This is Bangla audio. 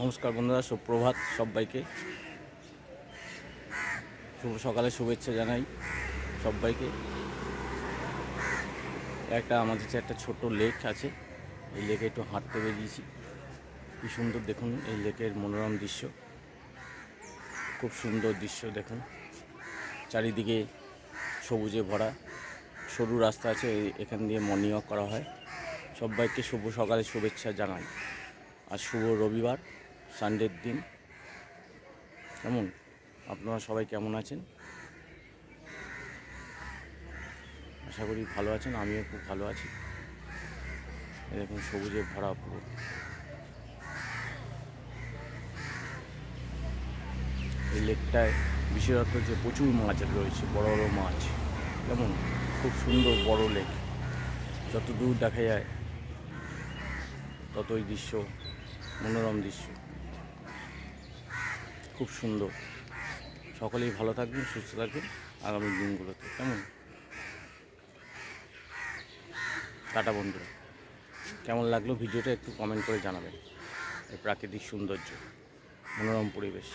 নমস্কার বন্ধুরা, সুপ্রভাত সবাইকে। শুভ সকালে শুভেচ্ছা জানাই সবাইকে। আমাদের একটা ছোট লেক আছে, এই লেকে একটু হাঁটতে বেরিয়েছি। কি সুন্দর দেখুন এই লেকের মনোরম দৃশ্য, খুব সুন্দর দৃশ্য দেখুন। চারিদিকে সবুজে ভরা, সরু রাস্তা আছে, এখান দিয়ে মর্নিং ওয়াক করা হয়। সবাইকে শুভ সকালে শুভেচ্ছা জানাই। আর শুভ রবিবার, সানডের দিন। কেমন আপনারা সবাই কেমন আছেন? আশা করি ভালো আছেন, আমিও খুব ভালো আছি। এরকম সবুজে ভরা পুরো। এই লেকটায় বিশেষত যে প্রচুর মাছ রয়েছে, বড় বড় মাছ। কেমন খুব সুন্দর বড় লেক, যত দূর দেখা যায় ততই দৃশ্য, মনোরম দৃশ্য, খুব সুন্দর। সকলেই ভালো থাকবেন, সুস্থ থাকবেন আগামী দিনগুলোতে। কেমন টাটা বন্ধুরা। কেমন লাগলো ভিডিওটা একটু কমেন্ট করে জানাবেন। এই প্রাকৃতিক সৌন্দর্য, মনোরম পরিবেশ।